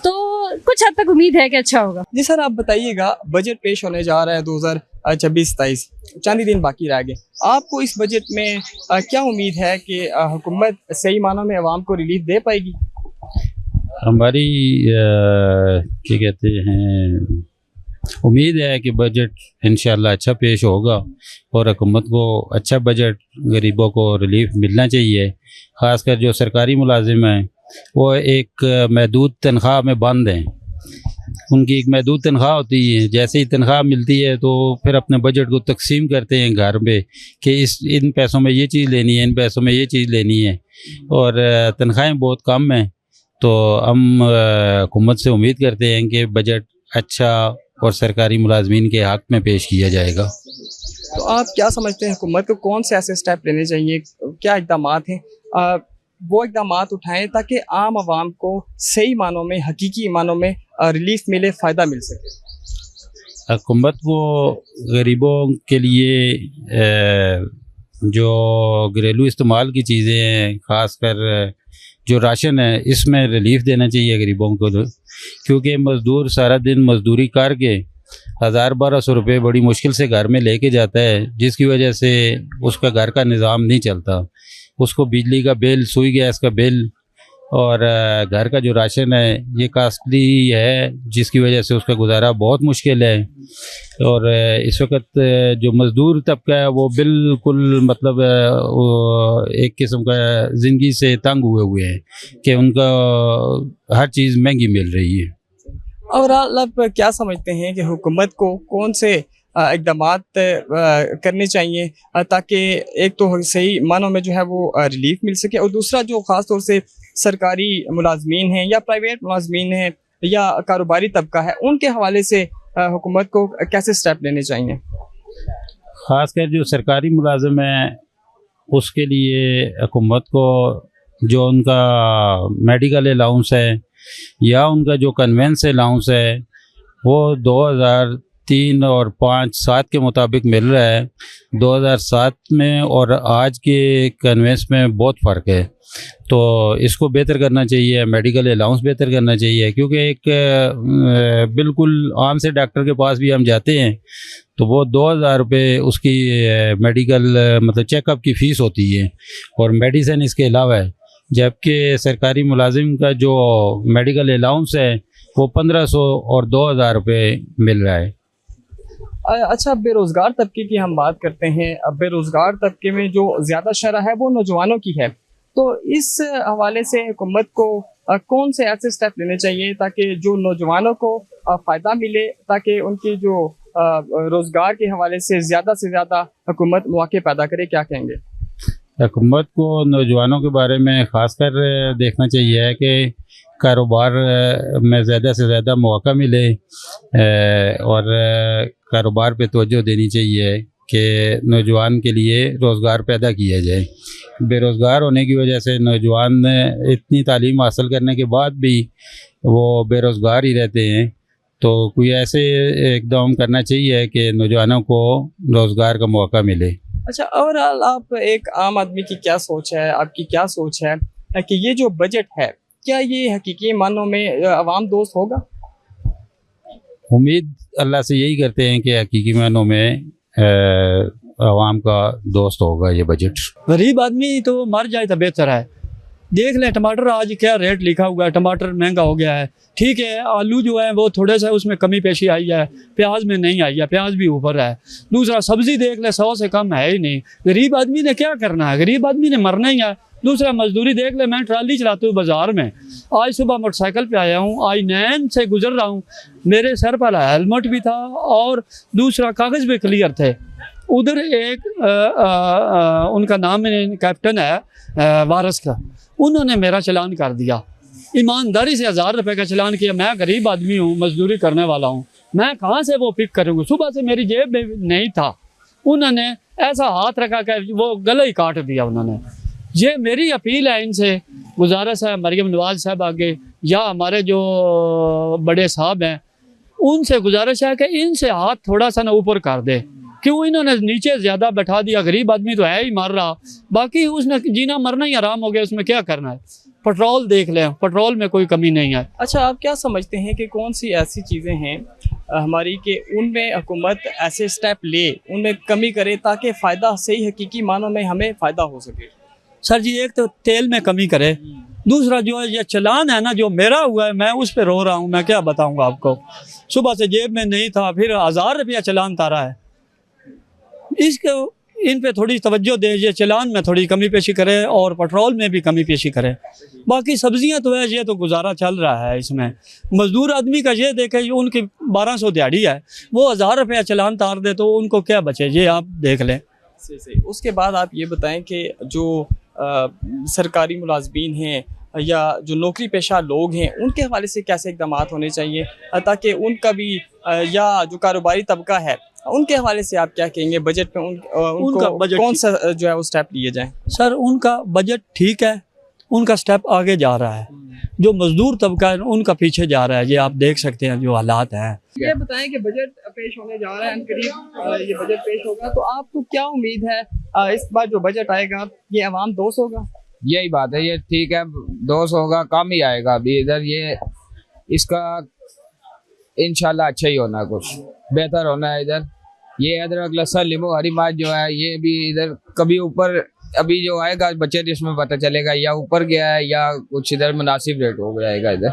तो कुछ हद तक उम्मीद है कि अच्छा होगा। जी सर, आप बताइएगा, बजट पेश होने जा रहा है 2026-27, चंद ही दिन बाकी रह गए। आपको इस बजट में क्या उम्मीद है कि हुकूमत सही मानों में आवाम को रिलीफ दे पाएगी? हमारी क्या कहते हैं, उम्मीद है कि बजट इंशाल्लाह अच्छा पेश होगा और हुकूमत को अच्छा बजट, गरीबों को रिलीफ मिलना चाहिए। ख़ासकर जो सरकारी मुलाजिम हैं वो एक महदूद तनख्वाह में बंद हैं, उनकी एक महदूद तनख्वाह होती है। जैसे ही तनख्वाह मिलती है तो फिर अपने बजट को तकसीम करते हैं घर में कि इन पैसों में ये चीज़ लेनी है, इन पैसों में ये चीज़ लेनी है, और तनख्वाहें बहुत कम हैं। तो हम हुकूमत से उम्मीद करते हैं कि बजट अच्छा और सरकारी मुलाजमीन के हक़ में पेश किया जाएगा। तो आप क्या समझते हैं हुकूमत को कौन से ऐसे स्टेप लेने चाहिए, क्या इक़दाम हैं वो इक़दाम उठाएं ताकि आम आवाम को सही मानों में, हकीकी मानों में रिलीफ मिले, फ़ायदा मिल सके? हुकूमत को गरीबों के लिए जो घरेलू इस्तेमाल की चीज़ें हैं, ख़ासकर जो राशन है, इसमें रिलीफ देना चाहिए गरीबों को, क्योंकि मज़दूर सारा दिन मज़दूरी करके 1000-1200 रुपये बड़ी मुश्किल से घर में लेके जाता है, जिसकी वजह से उसका घर का निज़ाम नहीं चलता। उसको बिजली का बिल, सुई गैस का बिल और घर का जो राशन है ये कास्टली है, जिसकी वजह से उसका गुजारा बहुत मुश्किल है। और इस वक्त जो मज़दूर तबका है वो बिल्कुल मतलब एक किस्म का ज़िंदगी से तंग हुए हैं कि उनका हर चीज़ महंगी मिल रही है। और आप क्या समझते हैं कि हुकूमत को कौन से इक़दाम करने चाहिए ताकि एक तो सही मानों में जो है वो रिलीफ मिल सके, और दूसरा जो ख़ास तौर से सरकारी मुलाजमीन हैं या प्राइवेट मुलाजमीन हैं या कारोबारी तबका है, उनके हवाले से हुकूमत को कैसे स्टेप लेने चाहिए? ख़ासकर जो सरकारी मुलाजिम है उसके लिए हुकूमत को जो उनका मेडिकल अलाउंस है या उनका जो कन्वेंस अलाउंस है वो 2003 और 5-7 के मुताबिक मिल रहा है। 2007 में और आज के कन्वेंस में बहुत फ़र्क है, तो इसको बेहतर करना चाहिए, मेडिकल अलाउंस बेहतर करना चाहिए। क्योंकि एक बिल्कुल आम से डॉक्टर के पास भी हम जाते हैं तो वो 2000 रुपये उसकी मेडिकल मतलब चेकअप की फ़ीस होती है और मेडिसिन इसके अलावा है, जबकि सरकारी मुलाजिम का जो मेडिकल अलाउंस है वो 1500 और 2000 रुपये मिल रहा है। अच्छा, बेरोज़गार तबके की हम बात करते हैं। अब बेरोज़गार तबके में जो ज़्यादा शरह है वो नौजवानों की है, तो इस हवाले से हुकूमत को कौन से ऐसे स्टेप लेने चाहिए ताकि जो नौजवानों को फ़ायदा मिले, ताकि उनकी जो रोज़गार के हवाले से ज़्यादा हुकूमत मौके पैदा करे? क्या कहेंगे? हुकूमत को नौजवानों के बारे में ख़ासकर देखना चाहिए कि कारोबार में ज़्यादा से ज़्यादा मौका मिले और कारोबार पे तवज्जो देनी चाहिए कि नौजवान के लिए रोज़गार पैदा किया जाए। बेरोज़गार होने की वजह से नौजवान इतनी तालीम हासिल करने के बाद भी वो बेरोज़गार ही रहते हैं, तो कोई ऐसे एकदम करना चाहिए कि नौजवानों को रोज़गार का मौका मिले। अच्छा, ओवरऑल आप एक आम आदमी की क्या सोच है, आपकी क्या सोच है कि ये जो बजट है क्या ये हकीकी मानों में अवाम दोस्त होगा? उम्मीद अल्लाह से यही करते हैं कि हकीकी मानों में आवाम का दोस्त होगा ये बजट। गरीब आदमी तो मर जाए तो बेहतर है। देख लें टमाटर आज क्या रेट लिखा हुआ है, टमाटर महंगा हो गया है। ठीक है, आलू जो है वो थोड़े सा उसमें कमी पेशी आई है, प्याज में नहीं आई है, प्याज भी ऊपर है। दूसरा सब्जी देख ले 100 से कम है ही नहीं। गरीब आदमी ने क्या करना है, गरीब आदमी ने मरना ही है। दूसरा मजदूरी देख ले, मैं ट्राली चलाता हूँ बाजार में, आज सुबह मोटरसाइकिल पे आया हूँ, आज नैन से गुजर रहा हूँ, मेरे सर पर हेलमेट भी था और दूसरा कागज़ भी क्लियर थे। उधर एक उनका नाम कैप्टन है वारस का, उन्होंने मेरा चलान कर दिया, ईमानदारी से 1000 रुपये का चलान किया। मैं गरीब आदमी हूँ, मजदूरी करने वाला हूँ, मैं कहाँ से वो पिक करूँगा? सुबह से मेरी जेब में नहीं था, उन्होंने ऐसा हाथ रखा कि वो गला ही काट दिया उन्होंने। ये मेरी अपील है इनसे, गुजारिश है मरियम नवाज साहब आगे या हमारे जो बड़े साहब हैं उनसे गुजारिश है कि इनसे हाथ थोड़ा सा ना ऊपर कर दे। क्यों इन्होंने नीचे ज़्यादा बैठा दिया? गरीब आदमी तो है ही मर रहा, बाकी उसने जीना मरना ही आराम हो गया, उसमें क्या करना है? पेट्रोल देख लें, पेट्रोल में कोई कमी नहीं है। अच्छा, आप क्या समझते हैं कि कौन सी ऐसी चीज़ें हैं हमारी कि उनमें हुकूमत ऐसे स्टेप ले, उनमें कमी करे ताकि फ़ायदा सही हकीकी मानों में हमें फ़ायदा हो सके? सर जी, एक तो तेल में कमी करे, दूसरा जो है ये चलान है ना जो मेरा हुआ है, मैं उस पर रो रहा हूँ। मैं क्या बताऊँगा आपको, सुबह से जेब में नहीं था, फिर 1000 रुपया चलान तारा है। इसको इन पे थोड़ी तवज्जो दे, ये चलान में थोड़ी कमी पेशी करे और पेट्रोल में भी कमी पेशी करे। बाकी सब्जियां तो है, ये तो गुजारा चल रहा है इसमें। मजदूर आदमी का ये देखे, उनकी 1200 दिहाड़ी है, वो 1000 रुपया चलान तार दे तो उनको क्या बचे, ये आप देख लें। सही। उसके बाद आप ये बताएं कि जो सरकारी मुलाजमीन हैं या जो नौकरी पेशा लोग हैं उनके हवाले से कैसे इक़दाम होने चाहिए ताकि उनका भी या जो कारोबारी तबका है उनके हवाले से आप क्या कहेंगे बजट में उनका बजट कौन सा जो है वो स्टेप लिए जाएं? सर, उनका बजट ठीक है, उनका स्टेप आगे जा रहा है, जो मजदूर तबका है उनका पीछे जा रहा है। ये आप देख सकते हैं जो हालात हैं। ये बताएं कि बजट पेश होने जा रहा है, करीब ये बजट पेश होगा, तो आपको क्या उम्मीद है इस बार जो बजट आएगा ये अवाम दोस्त होगा? यही बात है, ये ठीक है, दोस्त होगा, कम ही आएगा अभी इधर। ये इसका इंशाल्लाह अच्छा ही होना, कुछ बेहतर होना है इधर। ये अदरक लहसुन नींबू हरी मिर्च जो है ये भी इधर कभी ऊपर, अभी जो आएगा बजट इसमें पता चलेगा या ऊपर गया है या कुछ इधर मुनासिब रेट हो जाएगा इधर।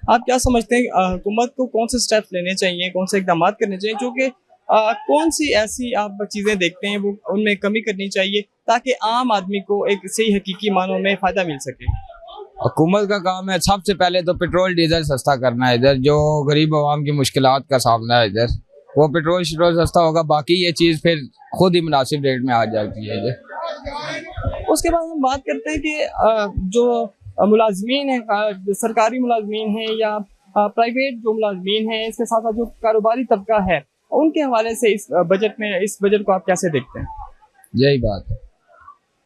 आप क्या समझते हैं हुकूमत को कौन से स्टेप लेने चाहिए, कौन से इकदाम करने चाहिए, जो कि कौन सी ऐसी आप चीज़ें देखते हैं वो उनमें कमी करनी चाहिए ताकि आम आदमी को एक सही हकीकी मानों में फ़ायदा मिल सके? हुकूमत का काम है सबसे पहले तो पेट्रोल डीजल सस्ता करना है इधर, जो गरीब आवाम की मुश्किलात का सामना है इधर, वो पेट्रोल सस्ता होगा, बाकी ये चीज़ फिर खुद ही मुनासिब रेट में आ जाती है इधर। उसके बाद हम बात करते हैं कि जो मुलाजमीन है, सरकारी मुलाजमीन हैं या प्राइवेट जो मुलाजमीन हैं, इसके साथ साथ जो कारोबारी तबका है, उनके हवाले से इस बजट को आप कैसे देखते हैं? यही बात है,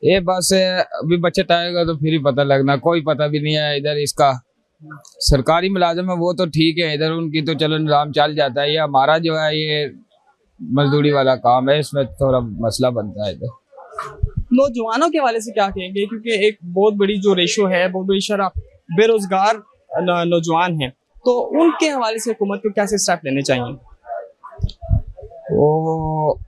ये बस अभी बजट आएगा तो फिर ही पता लगना, कोई पता भी नहीं है इधर। इसका सरकारी मुलाजिम है वो तो ठीक है, इधर उनकी तो चलो निज़ाम चल जाता है। ये हमारा जो है ये मजदूरी वाला काम है, इसमें थोड़ा मसला बनता है इधर। नौजवानों के हवाले से क्या कहेंगे, क्योंकि एक बहुत बड़ी जो रेशो है, बहुत बड़ी शरह बेरोजगार नौजवान हैं, तो उनके हवाले से हुकूमत को कैसे स्टेप लेने चाहिए? वो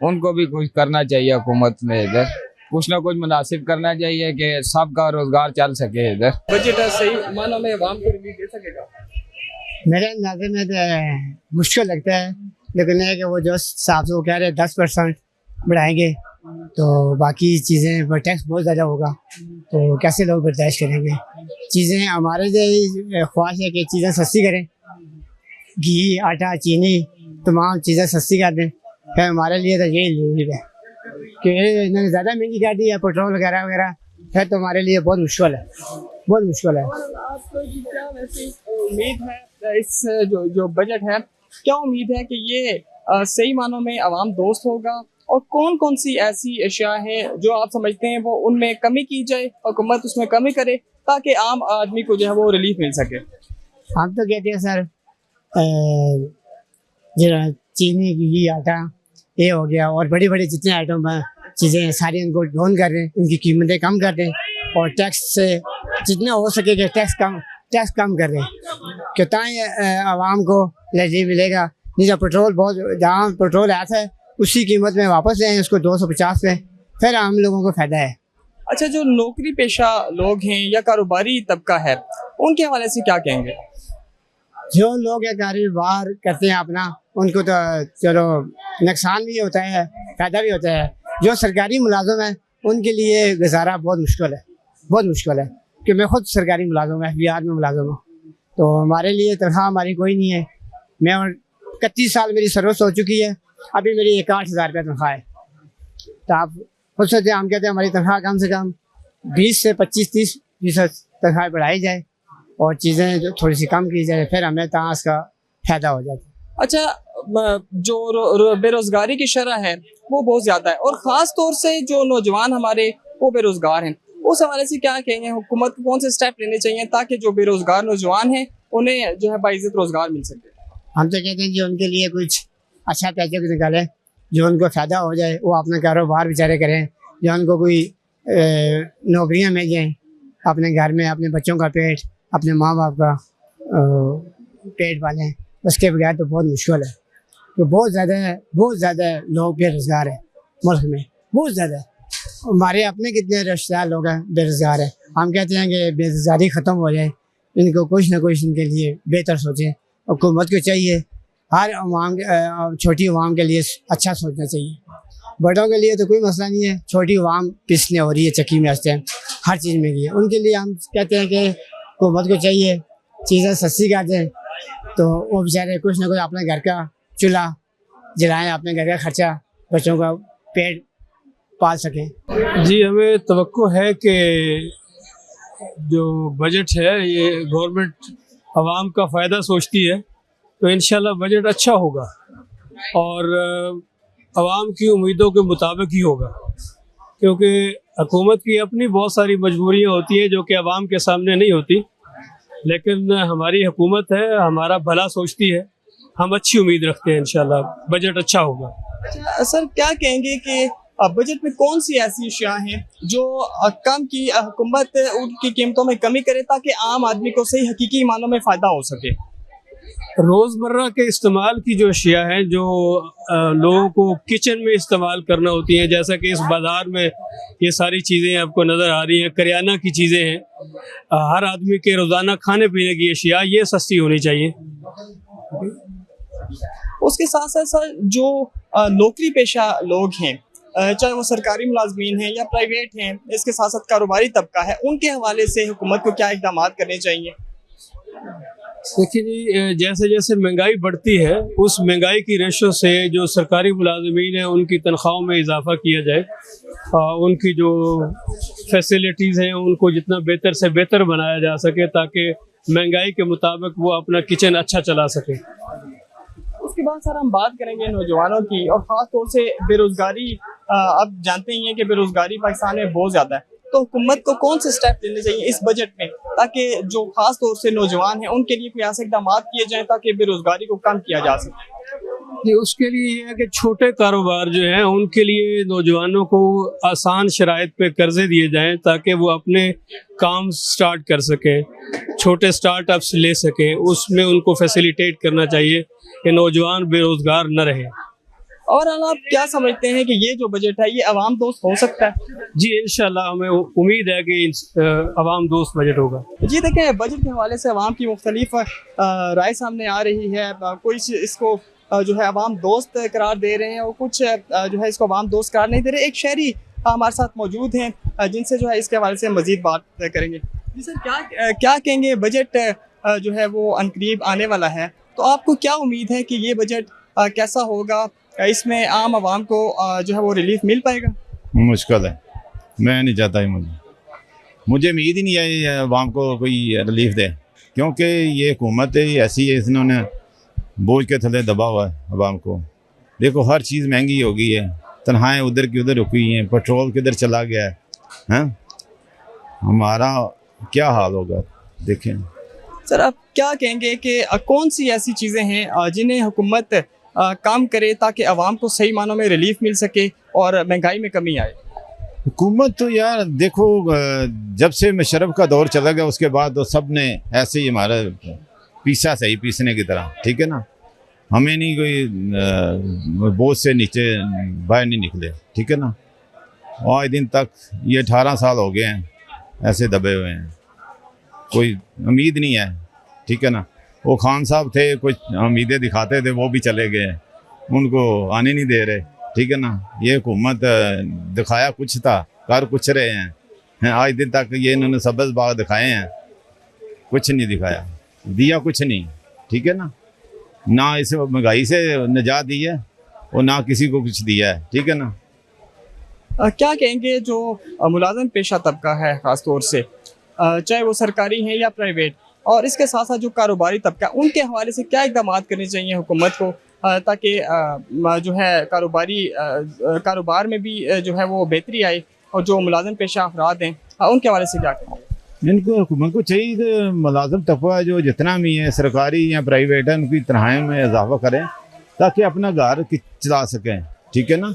उनको भी कुछ करना चाहिए, हुकूमत में इधर कुछ ना कुछ मुनासिब करना चाहिए कि सबका रोजगार चल सके। इधर बजट सही मानों में अवाम को रिलीफ दे सकेगा? मेरे अंदाजे में तो मुश्किल लगता है, लेकिन है कि वो जो साहब से वो कह रहे 10% बढ़ाएंगे तो बाकी चीज़ें पर टैक्स बहुत ज़्यादा होगा, तो कैसे लोग बर्दाश्त करेंगे? चीज़ें हमारे जो ख्वाहिश है कि चीज़ें सस्ती करें, घी, आटा, चीनी, तमाम चीज़ें सस्ती कर दें। फिर हमारे लिए तो यही लीड है कि इन्होंने ज़्यादा महंगी कर दी है पेट्रोल वगैरह वगैरह, फिर तो हमारे लिए बहुत मुश्किल है, बहुत मुश्किल है। आपको क्या वैसे उम्मीद है इस जो बजट है, क्या उम्मीद है कि ये सही मानों में अवाम दोस्त होगा, और कौन कौन सी ऐसी अशिया हैं जो आप समझते हैं वो उनमें कमी की जाए, हुकूमत उसमें कमी करे ताकि आम आदमी को जो है वो रिलीफ मिल सके? हम तो कहते हैं सर जो चीनी, घी, आटा ये हो गया, और बड़ी बड़ी जितने आइटम चीज़ें हैं सारी उनको डाउन कर दें, उनकी कीमतें कम कर दें, और टैक्स से जितना हो सके कि टैक्स कम कर दें, कि ताकि आवाम को रिलीफ मिलेगा। नहीं तो पेट्रोल बहुत, जहाँ पेट्रोल आया था उसी कीमत में वापस लें उसको 250 पे, फिर आम लोगों को फ़ायदा है। अच्छा, जो नौकरी पेशा लोग हैं या कारोबारी तबका है, उनके हवाले से क्या कहेंगे? जो लोग ये कारोबार करते हैं अपना, उनको तो चलो नुकसान भी होता है, फ़ायदा भी होता है। जो सरकारी मुलाजिम है उनके लिए गुजारा बहुत मुश्किल है, बहुत मुश्किल है, कि मैं खुद सरकारी मुलाजिम है, बिहार में मुलाजिम हूँ, तो हमारे लिए तनख्वाह हमारी कोई नहीं है। मैं 31 साल मेरी सर्विस हो चुकी है, अभी मेरी 61,000 रुपये तनख्वाह है। तो आप खुद सोचते, हम कहते हैं हमारी तनख्वाह कम से कम 20 से 25-30% तनख्वाह बढ़ाई जाए और चीज़ें जो थोड़ी सी कम की जाए, फिर हमें तहाँ इसका फ़ायदा हो जाता है। अच्छा, जो बेरोज़गारी की शरह है वो बहुत ज़्यादा है, और ख़ास तौर से जो नौजवान हमारे वो बेरोज़गार हैं, उस हवाले से क्या कहेंगे? हुकूमत को कौन से स्टेप लेने चाहिए ताकि जो बेरोज़गार नौजवान हैं उन्हें जो है बाइज़्ज़त रोज़गार मिल सके? हम तो कहते हैं कि उनके लिए कुछ अच्छा पैकेज निकालें जो उनको फ़ायदा हो जाए, वो अपना कारोबार बेचारे करें, जो उनको कोई नौकरियां मिल जाएँ, अपने घर में अपने बच्चों का पेट, अपने माँ बाप का पेट पालें। उसके बगैर तो बहुत मुश्किल है, तो बहुत ज़्यादा लोग बेरोज़गार हैं मुल्क में, बहुत ज़्यादा। हमारे अपने कितने रिश्तेदार लोग हैं बेरोज़गार हैं। हम कहते हैं कि बेरोज़गारी ख़त्म हो जाए, इनको कुछ ना कुछ इनके लिए बेहतर सोचें। हुकूमत को चाहिए हर अवाम, छोटी अवाम के लिए अच्छा सोचना चाहिए। बड़ों के लिए तो कोई मसला नहीं है, छोटी अवाम पिसने हो रही है चक्की में, हंसते हैं हर चीज़ में है, उनके लिए हम कहते हैं कि हुकूमत को चाहिए चीज़ें सस्ती कर दें, तो वो बेचारे कुछ ना कुछ अपने घर का चूल्हा जलाएँ, अपने घर का खर्चा, बच्चों का पेट पाल सकें। जी, हमें तवक्को है कि जो बजट है ये गवर्नमेंट आवाम का फ़ायदा सोचती है, तो इंशाल्लाह बजट अच्छा होगा और आवाम की उम्मीदों के मुताबिक ही होगा, क्योंकि हुकूमत की अपनी बहुत सारी मजबूरियां होती हैं जो कि आवाम के सामने नहीं होती, लेकिन हमारी हुकूमत है, हमारा भला सोचती है, हम अच्छी उम्मीद रखते हैं इंशाल्लाह बजट अच्छा होगा। अच्छा सर, क्या कहेंगे कि बजट में कौन सी ऐसी अशिया हैं जो कम की हुकूमत उनकी कीमतों में कमी करे ताकि आम आदमी को सही हकीकी मानों में फ़ायदा हो सके? रोज़मर्रा के इस्तेमाल की जो अशिया हैं जो लोगों को किचन में इस्तेमाल करना होती हैं, जैसा कि इस बाज़ार में ये सारी चीज़ें आपको नज़र आ रही हैं, करियाना की चीज़ें हैं, हर आदमी के रोज़ाना खाने पीने की अशिया, ये सस्ती होनी चाहिए। उसके साथ साथ सर जो नौकरी पेशा लोग हैं, चाहे वो सरकारी मुलाजमीन हैं या प्राइवेट हैं, इसके साथ साथ कारोबारी तबका है, उनके हवाले से हुकूमत को क्या इक़दाम करने चाहिए? देखिए जी, जैसे जैसे महंगाई बढ़ती है उस महंगाई की रेशो से जो सरकारी मुलाजमीन हैं उनकी तनख्वाहों में इजाफा किया जाए, उनकी जो फैसिलिटीज़ हैं उनको जितना बेहतर से बेहतर बनाया जा सके ताकि महंगाई के मुताबिक वो अपना किचन अच्छा चला सके। उसके बाद सर हम बात करेंगे नौजवानों की और ख़ास तौर से बेरोज़गारी। आप जानते ही हैं कि बेरोज़गारी पाकिस्तान में बहुत ज़्यादा है, तो हुकूमत को कौन से स्टेप लेने चाहिए इस बजट में ताकि जो ख़ास तौर से नौजवान हैं उनके लिए कोई ऐसे इक़दाम किए जाएँ ताकि बेरोज़गारी को कम किया जा सके? ये उसके लिए ये है कि छोटे कारोबार जो हैं उनके लिए नौजवानों को आसान शराइत पे कर्जे दिए जाएं ताकि वो अपने काम स्टार्ट कर सकें, छोटे स्टार्टअप्स ले सकें, उसमें उनको फैसिलिटेट करना चाहिए कि नौजवान बेरोज़गार न रहे। और आप क्या समझते हैं कि ये जो बजट है ये अवाम दोस्त हो सकता है? जी इंशाल्लाह हमें उम्मीद है कि अवाम दोस्त बजट होगा। जी देखें, बजट के हवाले से अवाम की मुख्तलिफ राय सामने आ रही है। कोई इसको जो है अवाम दोस्त करार दे रहे हैं और कुछ जो है इसको अवाम दोस्त करार नहीं दे रहे। एक शहरी हमारे साथ मौजूद हैं जिनसे जो है इसके हवाले से मज़ीद बात करेंगे। जी सर, क्या कहेंगे? बजट जो है वो अनकरीब आने वाला है, तो आपको क्या उम्मीद है कि ये बजट कैसा होगा? इसमें आम आवाम को जो है वो रिलीफ मिल पाएगा? मुश्किल है, मैं नहीं चाहता मुझे उम्मीद ही नहीं है आवाम को कोई रिलीफ दे, क्योंकि ये हुकूमत ऐसी है, इन्होंने बोझ के थले दबा हुआ है आवाम को। देखो हर चीज़ महंगी हो गई है, तनख्वाहें उधर की उधर रुकी हैं, पेट्रोल किधर चला गया है, हैं? हमारा क्या हाल होगा देखें। सर आप क्या कहेंगे कि कौन सी ऐसी चीज़ें हैं जिन्हें हुकूमत काम करे ताकि आवाम को सही मानों में रिलीफ मिल सके और महंगाई में कमी आए? हुकूमत तो यार देखो जब से मुशर्रफ का दौर चला गया उसके बाद तो सब ने ऐसे ही हमारा पीसा सही पीसने की तरह, ठीक है ना, हमें नहीं कोई बोझ से नीचे बाहर नहीं निकले, ठीक है ना। आज दिन तक ये 18 साल हो गए हैं ऐसे दबे हुए हैं, कोई उम्मीद नहीं है, ठीक है ना। वो खान साहब थे, कुछ उम्मीदें दिखाते थे, वो भी चले गए, उनको आने नहीं दे रहे, ठीक है ना। ये हुकूमत दिखाया कुछ था, कर कुछ रहे हैं। आज दिन तक ये इन्होंने सब्ज़ बाग दिखाए हैं, कुछ नहीं दिखाया, दिया कुछ नहीं, ठीक है ना। ना इस महंगाई से निजात दी है और ना किसी को कुछ दिया है, ठीक है ना। क्या कहेंगे जो मुलाजिम पेशा तबका है ख़ास तौर से, चाहे वो सरकारी हैं या प्राइवेट, और इसके साथ साथ जो कारोबारी तबका, उनके हवाले से क्या इक़दाम करने चाहिए हुकूमत को ताकि जो है कारोबार में भी जो है वो बेहतरी आए, और जो मुलाजिम पेशा अफराद हैं उनके हवाले से क्या कहेंगे? इनको हुकूमत को चाहिए कि मुलाजिम तबका जो जितना भी है सरकारी या प्राइवेट है उनकी तनख्वाही में इजाफा करें ताकि अपना घर चला सकें, ठीक है ना।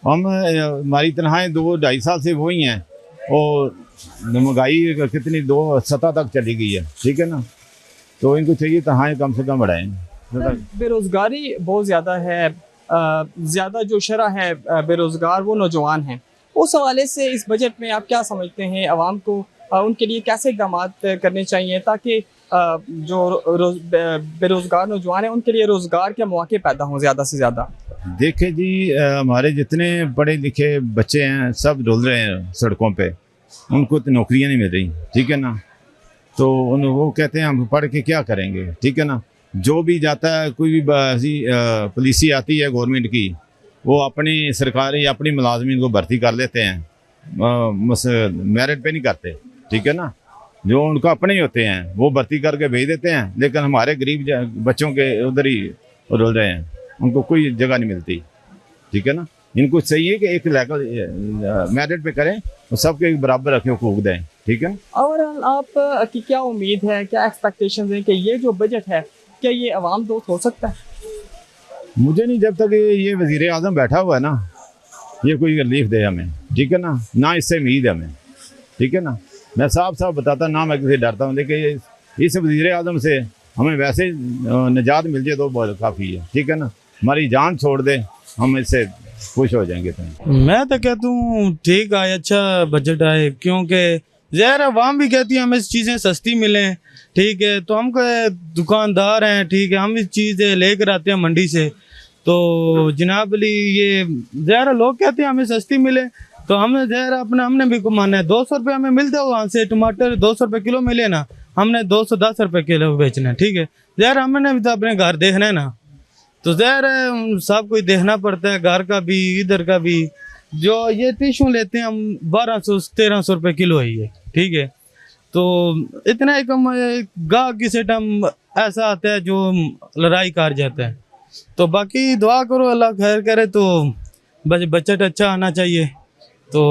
हम हमारी तनख्वाहें 2-2.5 साल से वही हैं और महंगाई कितनी 2 तक चली गई है, ठीक है ना। तो इनको चाहिए तनख्वाहें कम से कम बढ़ाएं। बेरोज़गारी बहुत ज़्यादा है, ज़्यादा जो शरह है बेरोज़गार वो नौजवान हैं। उस हवाले से इस बजट में आप क्या समझते हैं आवाम को उनके लिए कैसे इक़दाम करने चाहिए ताकि जो बेरोज़गार नौजवान हैं उनके लिए रोज़गार के मौके पैदा हों ज़्यादा से ज़्यादा? देखें जी, हमारे जितने पढ़े लिखे बच्चे हैं सब डुल रहे हैं सड़कों पे, उनको तो नौकरियां नहीं मिल रही, ठीक है ना। तो वो कहते हैं हम पढ़ के क्या करेंगे, ठीक है ना। जो भी जाता है, कोई भी ऐसी पॉलिसी आती है गवर्नमेंट की, वो अपनी सरकारी अपनी मुलाजमीन को भर्ती कर लेते हैं, मेरिट पे नहीं करते, ठीक है ना। जो उनको अपने ही होते हैं वो भर्ती करके भेज देते हैं, लेकिन हमारे गरीब बच्चों के उधर ही रुल रहे हैं, उनको कोई जगह नहीं मिलती, ठीक है ना। इनको चाहिए कि एक लेवल मेरिट पे करें और सबके बराबर रखें, हकूक दें, ठीक है। और आप की क्या उम्मीद है, क्या एक्सपेक्टेशंस हैं कि ये जो बजट है क्या ये अवाम दोस्त हो सकता है? मुझे नहीं, जब तक ये वज़ीर आज़म बैठा हुआ है ना, ये कोई रिलीफ दे हमें, ठीक है ना इससे उम्मीद है हमें, ठीक है ना। मैं साफ साफ बताता ना, मैं किसी डरता हूँ, लेकिन इस वज़ीर आज़म से हमें वैसे निजात मिल जाए तो बहुत काफ़ी है, ठीक है ना। हमारी जान छोड़ दे, हम इससे खुश हो जाएंगे। तो मैं तो कहता हूँ ठीक आए, अच्छा बजट आए, क्योंकि ज़ाहिर आवाम भी कहती है हमें चीज़ें सस्ती मिलें, ठीक है। तो हम दुकानदार हैं, ठीक है, हम इस चीज़ें लेकर आते हैं मंडी से, तो जनाब अली ये ज़ाहिर लोग कहते हैं हमें सस्ती मिले, तो हमने ज़ाहिर हमने भी माना है 200 रुपये हमें मिलते हो, वहाँ से टमाटर 200 रुपये किलो मिले ना, हमने 210 रुपये किलो बेचना है, ठीक है। ज़ाहिर हमने भी तो अपने घर देखना है ना, तो ज़ाहिर सब कुछ देखना पड़ता है, घर का भी इधर का भी। जो ये टिशू लेते हैं हम 1200-1300 रुपये किलो है ये, ठीक है। तो इतना ही कम गाहक की सिस्टम ऐसा आता है जो लड़ाई कर जाता है। तो बाकी दुआ करो अल्लाह खैर करे, तो बस बजट अच्छा आना चाहिए। तो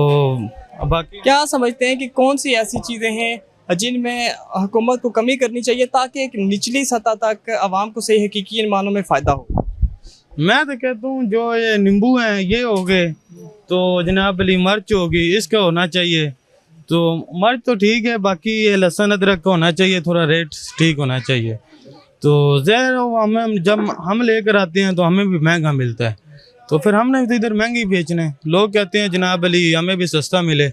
बाकी क्या समझते हैं कि कौन सी ऐसी चीज़ें हैं जिनमें हुकूमत को कमी करनी चाहिए ताकि एक निचली सतह तक आवाम को सही हकीकी मानों में फ़ायदा हो? मैं तो कहता हूँ जो ये नींबू हैं ये हो गए, तो जनाब अली मिर्च होगी, इसका होना चाहिए। तो मिर्च तो ठीक है, बाकी ये लहसुन अदरक का होना चाहिए, थोड़ा रेट ठीक होना चाहिए। तो ज़ाहिर हमें जब हम लेकर आते हैं तो हमें भी महंगा मिलता है, तो फिर हमने तो इधर महंगी बेचना है। लोग कहते हैं जनाब अली हमें भी सस्ता मिले,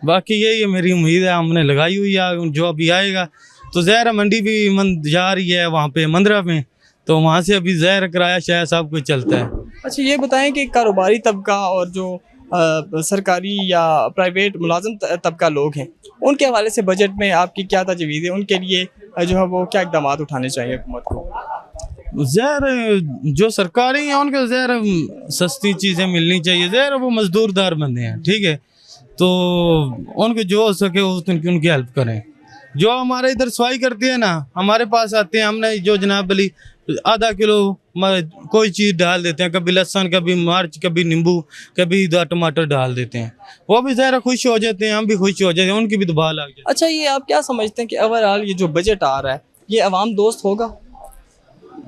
बाकी यही मेरी उम्मीद है, हमने लगाई हुई है। जो अभी आएगा तो ज़ाहिर मंडी भी जा रही है वहाँ पे मंदरा में, तो वहाँ से अभी ज़ाहिर किराया शायद सब कुछ चलता है। अच्छा ये बताएं कि कारोबारी तबका और जो सरकारी या प्राइवेट मुलाजिम तबका लोग हैं उनके हवाले से बजट में आपकी क्या तजवीज़ है? उनके लिए जो है वो क्या इक़दाम उठाने चाहिए हुकूमत को? ज़ाहिर जो सरकारी हैं उनको ज़ाहिर सस्ती चीज़ें मिलनी चाहिए। ज़ाहिर वो मजदूरदार बंदे हैं, ठीक है, तो उनको जो हो सके उनकी हेल्प करें। जो हमारे इधर सफाई करते हैं ना, हमारे पास आते हैं, हमने जो जनाब अली आधा किलो कोई चीज़ डाल देते हैं, कभी लहसुन, कभी मिर्च, कभी नींबू, कभी टमाटर डाल देते हैं, वो भी ज़रा खुश हो जाते हैं, हम भी खुश हो जाते हैं, उनकी भी दुआ लग जाती है। अच्छा ये आप क्या समझते हैं कि ओवरऑल ये जो बजट आ रहा है ये अवाम दोस्त होगा?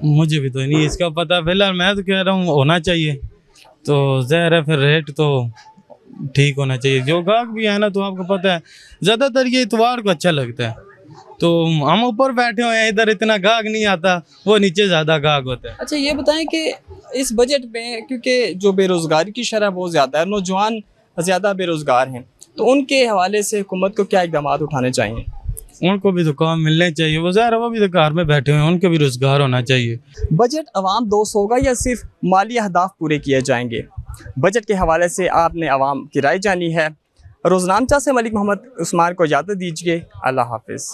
मुझे भी तो नहीं इसका पता, फिलहाल मैं तो कह रहा हूँ होना चाहिए। तो ज़ाहिर है फिर रेट तो ठीक होना चाहिए। जो गाहक भी है ना, तो आपको पता है ज़्यादातर ये इतवार को अच्छा लगता है, तो हम ऊपर बैठे हुए हैं, इधर इतना गाहक नहीं आता, वो नीचे ज़्यादा गाहक होता है। अच्छा ये बताएं कि इस बजट में क्योंकि जो बेरोज़गारी की शरह बहुत ज़्यादा है, नौजवान ज़्यादा बेरोज़गार हैं, तो उनके हवाले से हुकूमत को क्या इक़दाम उठाने चाहिए? उनको भी तो काम मिलने चाहिए, वो ज़ाहिर वो भी तो घर में बैठे हुए हैं, उनको भी रोज़गार होना चाहिए। बजट अवाम दोस्त होगा या सिर्फ माली अहदाफ पूरे किए जाएंगे? बजट के हवाले से आपने अवाम की राय जानी है। रोज़नामचा से मलिक मोहम्मद उस्मान को इजाज़त दीजिए। अल्लाह हाफ़िज़।